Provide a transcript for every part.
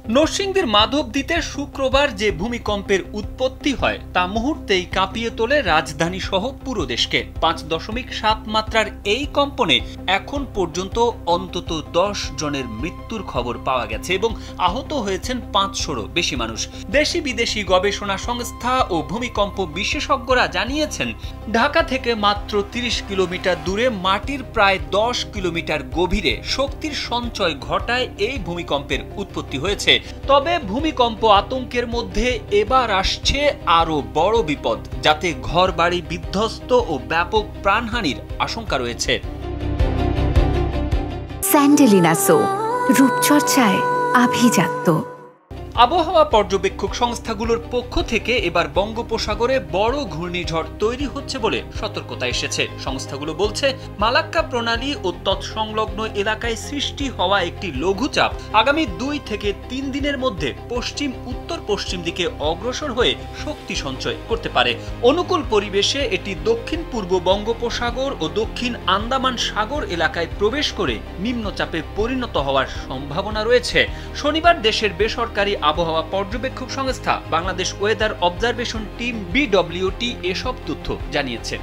নরসিংদীর মাধবদীতে শুক্রবার যে ভূমিকম্পের উৎপত্তি হয় তা মুহূর্তেই কাঁপিয়ে তোলে রাজধানী সহ পুরো দেশকে। 5.7 মাত্রার এই কম্পনে এখন পর্যন্ত অন্তত 10 জনের মৃত্যুর খবর পাওয়া গেছে এবং আহত হয়েছেন 500-রও বেশি মানুষ। দেশি বিদেশি গবেষণা সংস্থা ও ভূমিকম্প বিশেষজ্ঞরা জানিয়েছেন, ঢাকা থেকে মাত্র 30 কিলোমিটার দূরে মাটির প্রায় 10 কিলোমিটার গভীরে শক্তির সঞ্চয় ঘটায় এই ভূমিকম্পের উৎপত্তি হয়েছে। তবে ভূমিকম্প আতঙ্কের মধ্যে এবার আসছে আরো বড় বিপদ, যাতে ঘরবাড়ি বিধ্বস্ত ও ব্যাপক প্রাণহানির আশঙ্কা রয়েছে। স্যান্ডেলিনা সো, রূপচর্চায় আভিজাত্য। আবহাওয়া পর্যবেক্ষক সংস্থাগুলোর পক্ষ থেকে এবার বঙ্গোপসাগরে বড় ঘূর্ণিঝড় তৈরি হচ্ছে বলে সতর্কতা এসেছে। সংস্থাগুলো বলছে, মালাক্কা প্রণালী ও তৎসংলগ্ন এলাকায় সৃষ্টি হওয়া একটি লঘুচাপ আগামী 2 থেকে 3 দিনের মধ্যে পশ্চিম উত্তর পশ্চিম দিকে অগ্রসর হয়ে শক্তি সঞ্চয় করতে পারে। অনুকূল পরিবেশে এটি দক্ষিণ পূর্ব বঙ্গোপসাগর ও দক্ষিণ আন্দামান সাগর এলাকায় প্রবেশ করে নিম্নচাপে পরিণত হওয়ার সম্ভাবনা রয়েছে। শনিবার দেশের বেসরকারি আবহাওয়া পর্যবেক্ষক সংস্থা Bangladesh weather observation team BWT এসব তথ্য জানিয়েছে।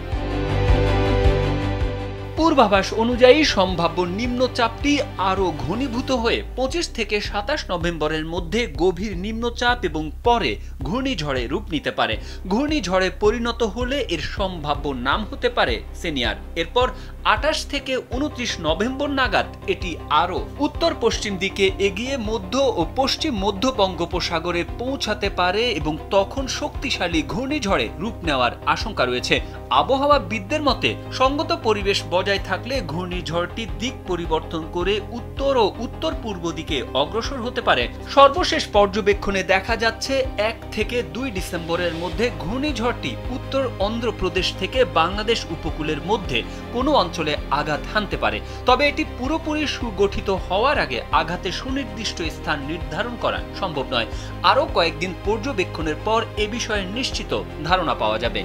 পূর্বাভাস অনুযায়ী সম্ভাব্য নিম্নচাপটি আরও ঘনীভূত হয়ে 25 থেকে 27 নভেম্বরের মধ্যে গভীর নিম্নচাপ এবং পরে ঘূর্ণিঝড়ে রূপ নিতে পারে। ঘূর্ণিঝড়ে পরিণত হলে এর সম্ভাব্য নাম হতে পারে সেনিয়ার। এরপর 28 থেকে 29 নভেম্বর নাগাদ এটি আরও উত্তর পশ্চিম দিকে এগিয়ে মধ্য ও পশ্চিম মধ্য বঙ্গোপসাগরে পৌঁছাতে পারে এবং তখন শক্তিশালী ঘূর্ণিঝড়ে রূপ নেওয়ার আশঙ্কা রয়েছে। আবহাওয়াবিদদের মতে, সঙ্গত পরিবেশ বজায় থাকলে ঘূর্ণিঝড়টি দিক পরিবর্তন করে উত্তর ও উত্তর পূর্ব দিকে অগ্রসর হতে পারে। সর্বশেষ পর্যবেক্ষণে দেখা যাচ্ছে 1 থেকে 2 ডিসেম্বরের মধ্যে ঘূর্ণিঝড়টি উত্তর অন্ধ্রপ্রদেশ থেকে বাংলাদেশ উপকূলের মধ্যে কোনো অঞ্চলে আঘাত হানতে পারে। তবে এটি পুরোপুরি সুগঠিত হওয়ার আগে আঘাতের সুনির্দিষ্ট স্থান নির্ধারণ করা সম্ভব নয়। আরও কয়েকদিন পর্যবেক্ষণের পর এ বিষয়ে নিশ্চিত ধারণা পাওয়া যাবে।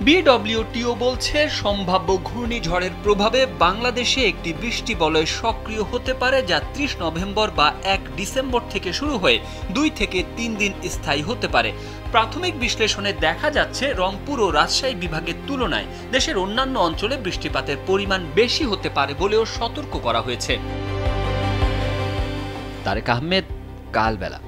BWTও বলছে, সম্ভাব্য ঘূর্ণিঝড়ের প্রভাবে বাংলাদেশে একটি বৃষ্টি বলয় সক্রিয় হতে পারে, যা 30 নভেম্বর বা 1 ডিসেম্বর থেকে শুরু হয়ে 2 থেকে 3 দিন স্থায়ী হতে পারে। প্রাথমিক বিশ্লেষণে দেখা যাচ্ছে, রংপুর ও রাজশাহী বিভাগের তুলনায় দেশের অন্যান্য অঞ্চলে বৃষ্টিপাতের পরিমাণ বেশি হতে পারে বলেও সতর্ক করা হয়েছে। তারেক আহমেদ, কালবেলা।